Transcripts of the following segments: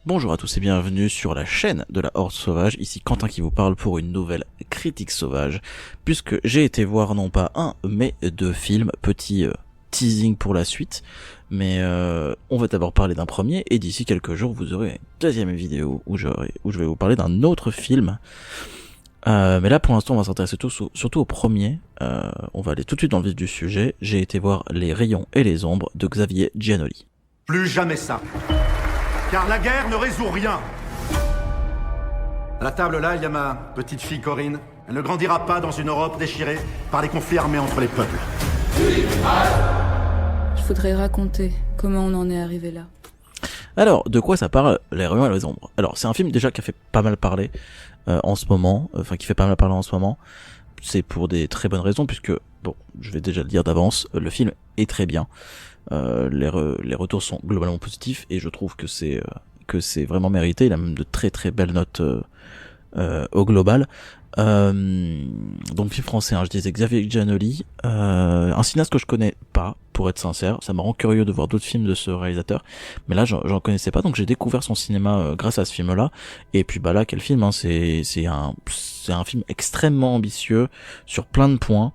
Bonjour à tous et bienvenue sur la chaîne de la Horde Sauvage, ici Quentin qui vous parle pour une nouvelle critique sauvage, puisque j'ai été voir non pas un, mais deux films, petit teasing pour la suite, mais on va d'abord parler d'un premier, et d'ici quelques jours vous aurez une deuxième vidéo où je vais vous parler d'un autre film, mais là pour l'instant on va s'intéresser surtout au premier, on va aller tout de suite dans le vif du sujet. J'ai été voir Les Rayons et les Ombres de Xavier Giannoli. Plus jamais ça. Car la guerre ne résout rien. À la table là, il y a ma petite fille Corinne. Elle ne grandira pas dans une Europe déchirée par les conflits armés entre les peuples. Je voudrais raconter comment on en est arrivé là. Alors, de quoi ça parle, Les Rayons et les Ombres? Alors, c'est un film déjà qui a fait pas mal parler en ce moment, qui fait pas mal parler en ce moment. C'est pour des très bonnes raisons, puisque, bon, je vais déjà le dire d'avance, le film est très bien. Les retours sont globalement positifs et je trouve que c'est vraiment mérité. Il a même de très très belles notes au global. Donc film français, je disais Xavier Giannoli, un cinéaste que je connais pas, pour être sincère. Ça me rend curieux de voir d'autres films de ce réalisateur, mais là j'en connaissais pas, donc j'ai découvert son cinéma grâce à ce film-là. Et puis bah là, quel film, hein, c'est un film extrêmement ambitieux sur plein de points.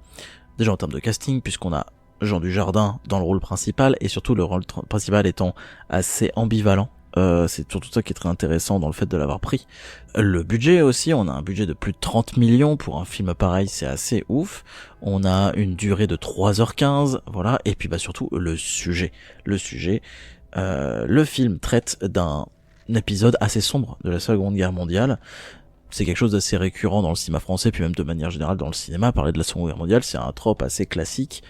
Déjà en termes de casting, puisqu'on a Jean Dujardin dans le rôle principal, et surtout le rôle principal étant assez ambivalent. C'est surtout ça qui est très intéressant dans le fait de l'avoir pris. Le budget aussi, on a un budget de plus de 30 millions pour un film pareil, c'est assez ouf. On a une durée de 3h15, voilà, et puis bah surtout le sujet. Le film traite d'un épisode assez sombre de la Seconde Guerre mondiale. C'est quelque chose d'assez récurrent dans le cinéma français, puis même de manière générale dans le cinéma. Parler de la Seconde Guerre mondiale, c'est un trope assez classique.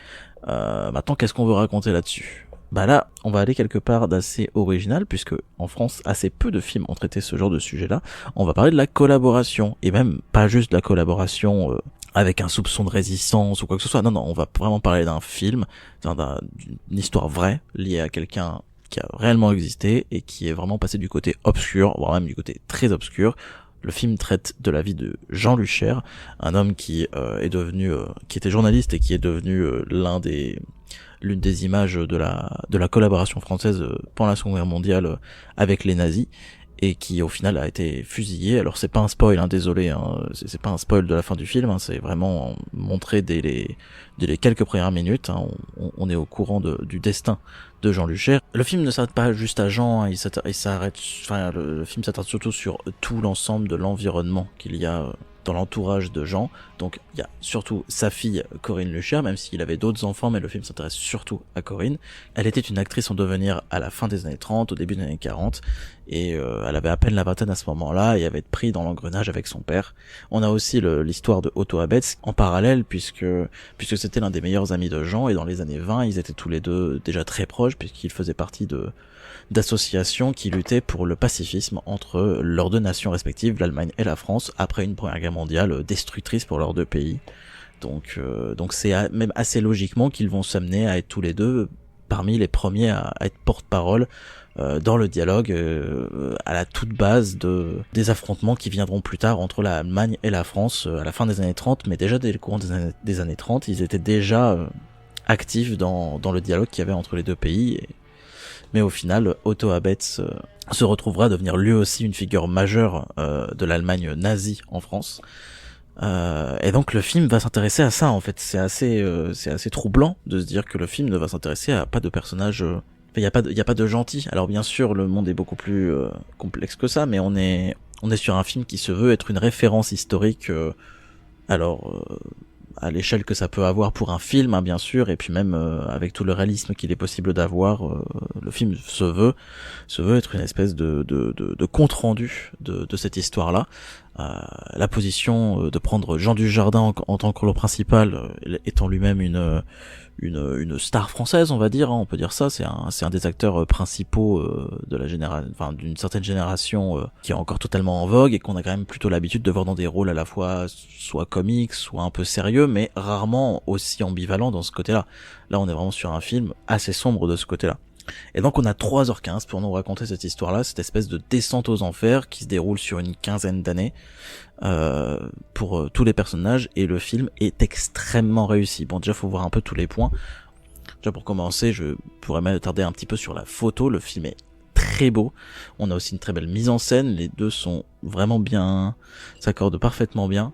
Maintenant, qu'est-ce qu'on veut raconter là-dessus? Bah là, on va aller quelque part d'assez original, puisque en France, assez peu de films ont traité ce genre de sujet-là. On va parler de la collaboration, et même pas juste de la collaboration avec un soupçon de résistance ou quoi que ce soit. Non, on va vraiment parler d'un film, d'une histoire vraie, liée à quelqu'un qui a réellement existé, et qui est vraiment passé du côté obscur, voire même du côté très obscur. Le film traite de la vie de Jean Lucher, un homme qui qui était journaliste et qui est devenu l'une des images de la collaboration française pendant la Seconde Guerre mondiale avec les nazis, et qui au final a été fusillé. Alors c'est pas un spoil, hein, désolé, hein, c'est pas un spoil de la fin du film, hein, c'est vraiment montré dès les quelques premières minutes, hein, on est au courant du destin de Jean Lucher. Le film ne s'arrête pas juste à Jean, hein, le film s'attarde surtout sur tout l'ensemble de l'environnement qu'il y a dans l'entourage de Jean. Donc il y a surtout sa fille Corinne Lucher, même s'il avait d'autres enfants, mais le film s'intéresse surtout à Corinne. Elle était une actrice en devenir à la fin des années 30, au début des années 40, et elle avait à peine la vingtaine à ce moment-là, et avait été pris dans l'engrenage avec son père. On a aussi l'histoire de Otto Abetz en parallèle, puisque c'était l'un des meilleurs amis de Jean, et dans les années 20, ils étaient tous les deux déjà très proches, puisqu'ils faisaient partie d'associations qui luttaient pour le pacifisme entre leurs deux nations respectives, l'Allemagne et la France, après une première guerre mondiale destructrice pour leurs deux pays. Donc c'est même assez logiquement qu'ils vont s'amener à être tous les deux parmi les premiers à être porte-parole dans le dialogue à la toute base des affrontements qui viendront plus tard entre l'Allemagne et la France à la fin des années 30, mais déjà dès le courant des années 30, ils étaient déjà actifs dans le dialogue qu'il y avait entre les deux pays. Mais au final, Otto Abetz se retrouvera à devenir lui aussi une figure majeure de l'Allemagne nazie en France. Et donc le film va s'intéresser à ça, en fait. C'est assez troublant de se dire que le film ne va s'intéresser à pas de personnages. Il y a pas de gentils. Alors bien sûr, le monde est beaucoup plus complexe que ça, mais on est sur un film qui se veut être une référence historique. À l'échelle que ça peut avoir pour un film, hein, bien sûr, et puis même avec tout le réalisme qu'il est possible d'avoir, le film se veut être une espèce de compte rendu de cette histoire-là. La position de prendre Jean Dujardin en tant que rôle principal, étant lui-même une star française, on va dire, hein, on peut dire ça, c'est un des acteurs principaux de la génération, enfin d'une certaine génération qui est encore totalement en vogue et qu'on a quand même plutôt l'habitude de voir dans des rôles à la fois soit comiques, soit un peu sérieux, mais rarement aussi ambivalents dans ce côté-là. Là, on est vraiment sur un film assez sombre de ce côté-là. Et donc on a 3h15 pour nous raconter cette histoire-là, cette espèce de descente aux enfers qui se déroule sur une quinzaine d'années pour tous les personnages, et le film est extrêmement réussi. Bon, déjà faut voir un peu tous les points. Déjà pour commencer, je pourrais m'attarder un petit peu sur la photo. Le film est très beau. On a aussi une très belle mise en scène, les deux sont vraiment bien, s'accordent parfaitement bien.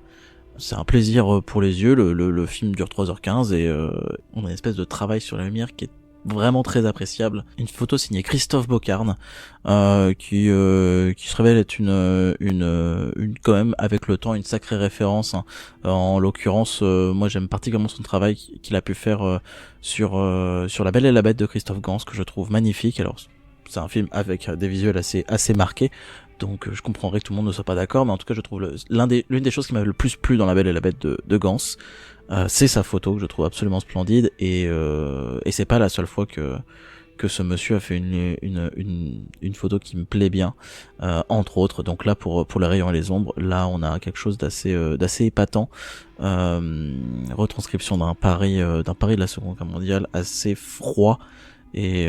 C'est un plaisir pour les yeux, le film dure 3h15 et on a une espèce de travail sur la lumière qui est vraiment très appréciable. Une photo signée Christophe Bocarn, qui se révèle être une quand même avec le temps une sacrée référence. Hein. En l'occurrence, moi j'aime particulièrement son travail qu'il a pu faire sur La Belle et la Bête de Christophe Gans, que je trouve magnifique. Alors c'est un film avec des visuels assez marqués. Donc je comprendrais que tout le monde ne soit pas d'accord, mais en tout cas je trouve l'une des choses qui m'a le plus plu dans La Belle et la Bête de Gans, c'est sa photo que je trouve absolument splendide et c'est pas la seule fois que ce monsieur a fait une photo qui me plaît bien, entre autres. Donc là pour les rayons et les ombres, là on a quelque chose d'assez épatant, retranscription d'un Paris de la Seconde Guerre mondiale assez froid et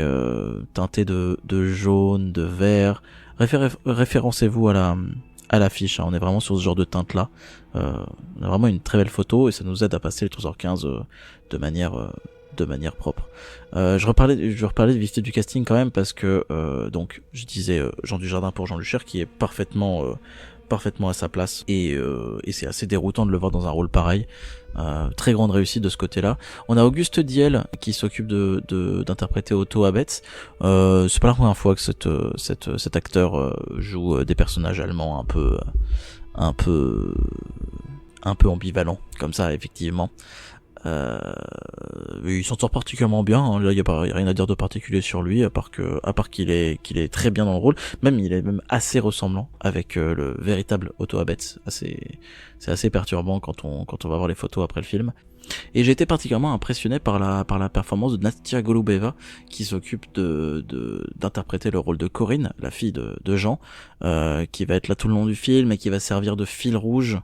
teinté de jaune, de vert. Référencez-vous à l'affiche, hein. On est vraiment sur ce genre de teinte là. On a vraiment une très belle photo et ça nous aide à passer les 3h15 de manière propre. Je reparlais de visiter du casting quand même parce que donc je disais Jean Dujardin pour Jean Luchère qui est parfaitement à sa place et c'est assez déroutant de le voir dans un rôle pareil. Très grande réussite de ce côté-là. On a Auguste Diel qui s'occupe d'interpréter Otto Abetz. C'est pas la première fois que cet acteur joue des personnages allemands un peu ambivalents comme ça, effectivement. Il s'en sort particulièrement bien, hein. Là, y a rien à dire de particulier sur lui, à part qu'il est très bien dans le rôle. Même, il est même assez ressemblant avec le véritable Otto Abetz. C'est assez perturbant quand on va voir les photos après le film. Et j'ai été particulièrement impressionné par la performance de Nastia Golubeva, qui s'occupe d'interpréter le rôle de Corinne, la fille de Jean, qui va être là tout le long du film et qui va servir de fil rouge.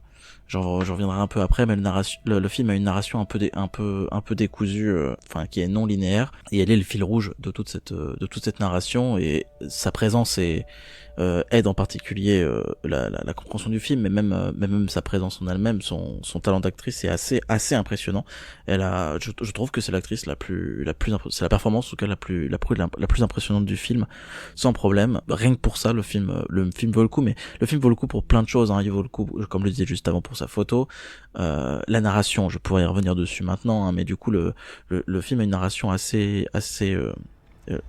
J'en reviendrai un peu après, mais le film a une narration un peu décousue, enfin qui est non linéaire, et elle est le fil rouge de toute cette narration, et sa présence aide en particulier la compréhension du film, mais même sa présence en elle-même, son talent d'actrice est assez impressionnant. Je trouve que c'est l'actrice c'est la performance en tout cas la plus impressionnante du film, sans problème. Rien que pour ça, le film vaut le coup, mais le film vaut le coup pour plein de choses, hein. Il vaut le coup, comme je le disais juste avant, pour sa photo, la narration, je pourrais y revenir dessus maintenant, hein, mais du coup le film a une narration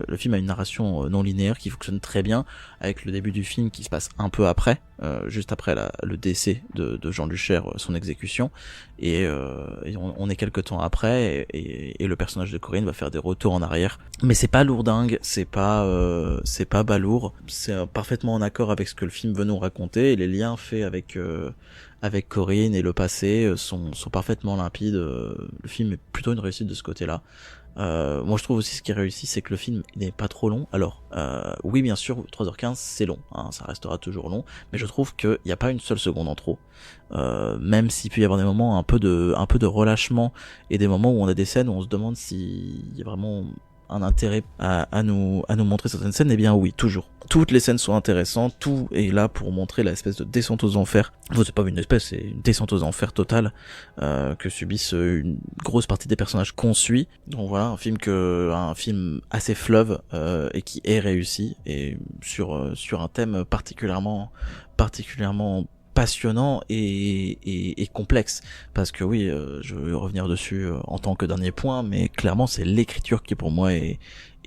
le film a une narration non linéaire qui fonctionne très bien, avec le début du film qui se passe un peu après, juste après le décès de Jean Luchère, son exécution, et on est quelques temps après, et le personnage de Corinne va faire des retours en arrière. Mais c'est pas lourdingue, c'est pas balourd, c'est parfaitement en accord avec ce que le film veut nous raconter, et les liens faits avec Corinne et le passé sont parfaitement limpides. Le film est plutôt une réussite de ce côté-là. Moi je trouve aussi ce qui est réussi, c'est que le film n'est pas trop long. Alors oui, bien sûr, 3h15 c'est long, hein, ça restera toujours long, mais je trouve qu'il n'y a pas une seule seconde en trop. Même s'il peut y avoir des moments un peu de relâchement, et des moments où on a des scènes où on se demande s'il y a vraiment un intérêt à nous montrer certaines scènes, eh bien oui, toujours. Toutes les scènes sont intéressantes, tout est là pour montrer l'espèce de descente aux enfers. Enfin, c'est pas une espèce, c'est une descente aux enfers totale que subissent une grosse partie des personnages qu'on suit. Donc voilà, un film assez fleuve et qui est réussi, et sur un thème particulièrement passionnant et complexe, parce que oui, je vais revenir dessus en tant que dernier point, mais clairement c'est l'écriture qui pour moi est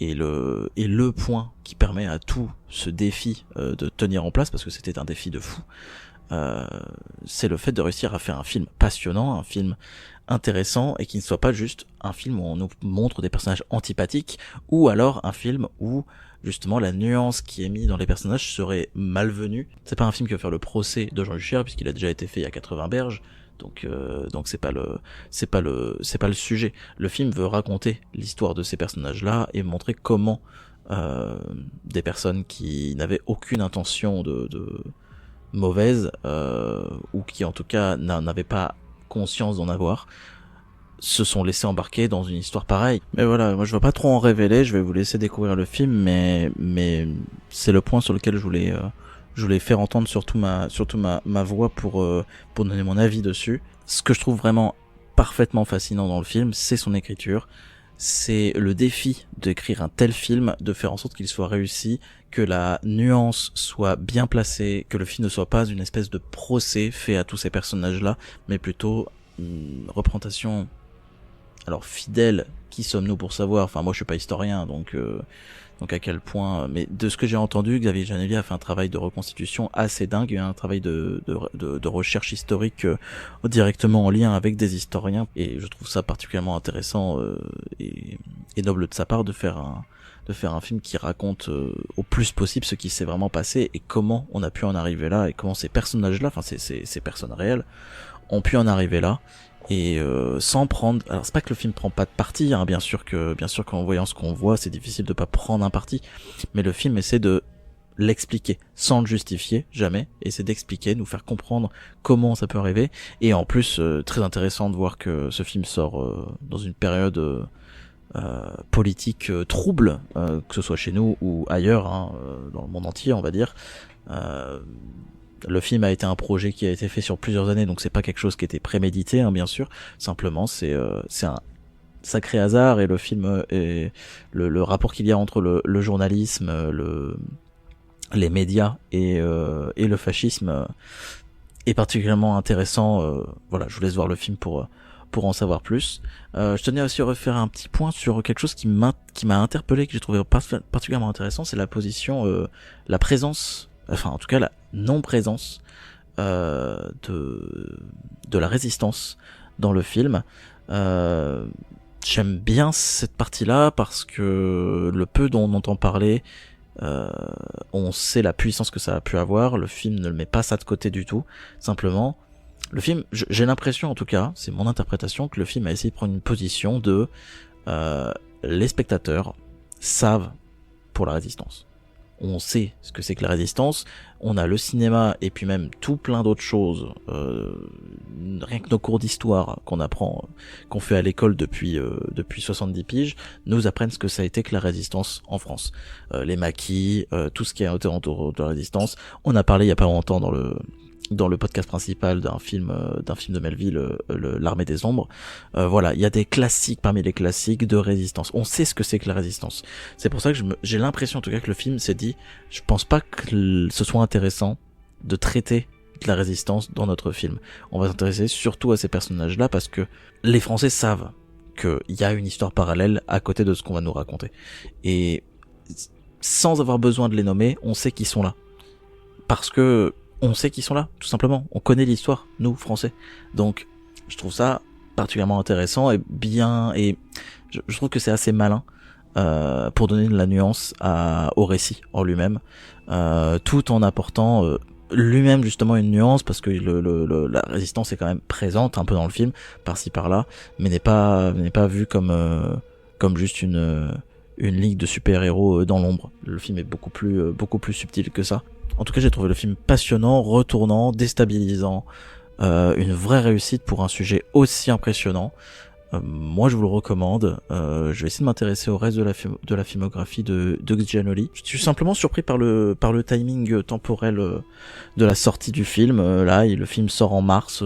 le point qui permet à tout ce défi de tenir en place, parce que c'était un défi de fou. C'est le fait de réussir à faire un film passionnant, un film intéressant, et qui ne soit pas juste un film où on nous montre des personnages antipathiques, ou alors un film où justement la nuance qui est mise dans les personnages serait malvenue. C'est pas un film qui va faire le procès de Jean Luchère, puisqu'il a déjà été fait il y a 80 berges, donc c'est pas le sujet. Le film veut raconter l'histoire de ces personnages-là et montrer comment des personnes qui n'avaient aucune intention de mauvaise, ou qui en tout cas n'avaient pas conscience d'en avoir, se sont laissés embarquer dans une histoire pareille. Mais voilà, moi je vais pas trop en révéler, je vais vous laisser découvrir le film, mais c'est le point sur lequel je voulais faire entendre surtout ma voix pour donner mon avis dessus. Ce que je trouve vraiment parfaitement fascinant dans le film, c'est son écriture, c'est le défi d'écrire un tel film, de faire en sorte qu'il soit réussi, que la nuance soit bien placée, que le film ne soit pas une espèce de procès fait à tous ces personnages-là, mais plutôt une représentation, alors fidèle, qui sommes-nous pour savoir, enfin moi je suis pas historien, donc à quel point, mais de ce que j'ai entendu, Xavier Janelli a fait un travail de reconstitution assez dingue, un travail de recherche historique directement en lien avec des historiens, et je trouve ça particulièrement intéressant et noble de sa part de faire un film qui raconte au plus possible ce qui s'est vraiment passé et comment on a pu en arriver là et comment ces personnages-là, enfin ces personnes réelles, ont pu en arriver là. Et sans prendre, alors c'est pas que le film prend pas de parti, hein, bien sûr qu'en voyant ce qu'on voit, c'est difficile de pas prendre un parti, mais le film essaie de l'expliquer sans le justifier, jamais, essaie d'expliquer, nous faire comprendre comment ça peut arriver, et en plus très intéressant de voir que ce film sort dans une période politique trouble, que ce soit chez nous ou ailleurs, hein, dans le monde entier on va dire. Le film a été un projet qui a été fait sur plusieurs années, donc c'est pas quelque chose qui était prémédité, hein, bien sûr. Simplement, c'est un sacré hasard, et le film et le rapport qu'il y a entre le journalisme, les médias et le fascisme est particulièrement intéressant. Voilà, je vous laisse voir le film pour en savoir plus. Je tenais aussi à refaire un petit point sur quelque chose qui m'a interpellé, que j'ai trouvé particulièrement intéressant, c'est la position, la présence, enfin en tout cas la non-présence de la résistance dans le film. J'aime bien cette partie-là parce que le peu dont on entend parler, on sait la puissance que ça a pu avoir. Le film ne le met pas ça de côté du tout. Simplement, le film, j'ai l'impression en tout cas, c'est mon interprétation, que le film a essayé de prendre une position de les spectateurs savent pour la résistance. On sait ce que c'est que la résistance, on a le cinéma et puis même tout plein d'autres choses, rien que nos cours d'histoire qu'on apprend, qu'on fait à l'école depuis 70 piges, nous apprennent ce que ça a été que la résistance en France. Les maquis, tout ce qui a été autour de la résistance. On a parlé il y a pas longtemps dans le podcast principal d'un film de Melville, l'Armée des Ombres. Voilà, il y a des classiques parmi les classiques de résistance. On sait ce que c'est que la résistance. C'est pour ça que j'ai l'impression en tout cas que le film s'est dit, je pense pas que ce soit intéressant de traiter de la résistance dans notre film. On va s'intéresser surtout à ces personnages-là parce que les Français savent qu'il y a une histoire parallèle à côté de ce qu'on va nous raconter. Et sans avoir besoin de les nommer, on sait qu'ils sont là. Parce que on sait qu'ils sont là, tout simplement. On connaît l'histoire, nous, Français. Donc, je trouve ça particulièrement intéressant et bien, et je trouve que c'est assez malin pour donner de la nuance au récit en lui-même, tout en apportant lui-même justement une nuance, parce que la résistance est quand même présente un peu dans le film, par-ci par-là, mais n'est pas vue comme juste une ligue de super-héros dans l'ombre. Le film est beaucoup plus subtil que ça. En tout cas, j'ai trouvé le film passionnant, retournant, déstabilisant, une vraie réussite pour un sujet aussi impressionnant. Moi, je vous le recommande. Je vais essayer de m'intéresser au reste de la filmographie de Giannoli. Je suis simplement surpris par le timing temporel de la sortie du film. Là, le film sort en mars,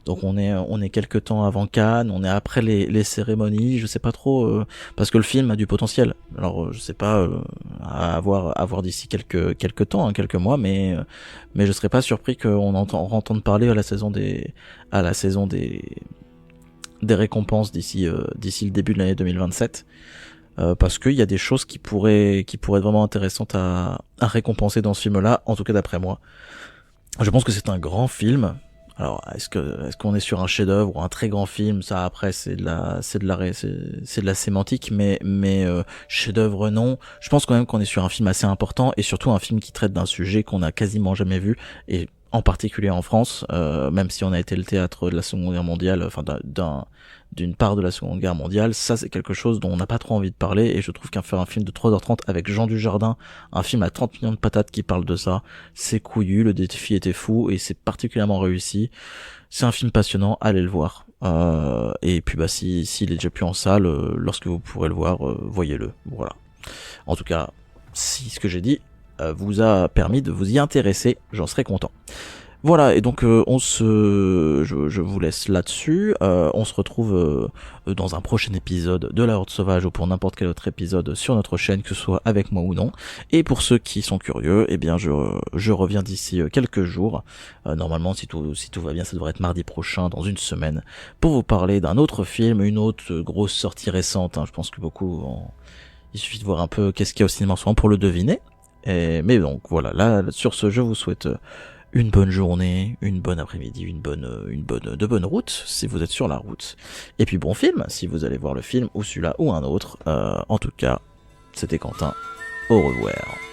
donc on est quelques temps avant Cannes, on est après les cérémonies. Je sais pas trop, parce que le film a du potentiel. Alors, je sais pas, à voir d'ici quelques temps, hein, quelques mois, mais je serais pas surpris qu'on entende parler à la saison des récompenses d'ici le début de l'année 2027, parce qu'il y a des choses qui pourraient être vraiment intéressantes à récompenser dans ce film-là, en tout cas d'après moi. Je pense que c'est un grand film. Alors est-ce qu'on est sur un chef-d'œuvre ou un très grand film? Ça après c'est de la sémantique, mais chef-d'œuvre non. Je pense quand même qu'on est sur un film assez important et surtout un film qui traite d'un sujet qu'on a quasiment jamais vu, et en particulier en France, même si on a été le théâtre de la Seconde Guerre mondiale, enfin d'une part de la Seconde Guerre mondiale, ça c'est quelque chose dont on n'a pas trop envie de parler, et je trouve faire un film de 3h30 avec Jean Dujardin, un film à 30 millions de patates qui parle de ça, c'est couillu, le défi était fou, et c'est particulièrement réussi. C'est un film passionnant, allez le voir. Et puis s'il est déjà plus en salle, lorsque vous pourrez le voir, voyez-le. Voilà. En tout cas, si ce que j'ai dit vous a permis de vous y intéresser, j'en serais content. Voilà, et donc je vous laisse là-dessus. On se retrouve dans un prochain épisode de La Horde Sauvage ou pour n'importe quel autre épisode sur notre chaîne, que ce soit avec moi ou non. Et pour ceux qui sont curieux, eh bien je reviens d'ici quelques jours. Normalement, si tout va bien, ça devrait être mardi prochain, dans une semaine, pour vous parler d'un autre film, une autre grosse sortie récente. Je pense que il suffit de voir un peu qu'est-ce qu'il y a au cinéma en ce moment pour le deviner. Mais donc voilà, là sur ce, je vous souhaite une bonne journée, une bonne après-midi, de bonnes routes si vous êtes sur la route. Et puis bon film si vous allez voir le film ou celui-là ou un autre. En tout cas, c'était Quentin. Au revoir.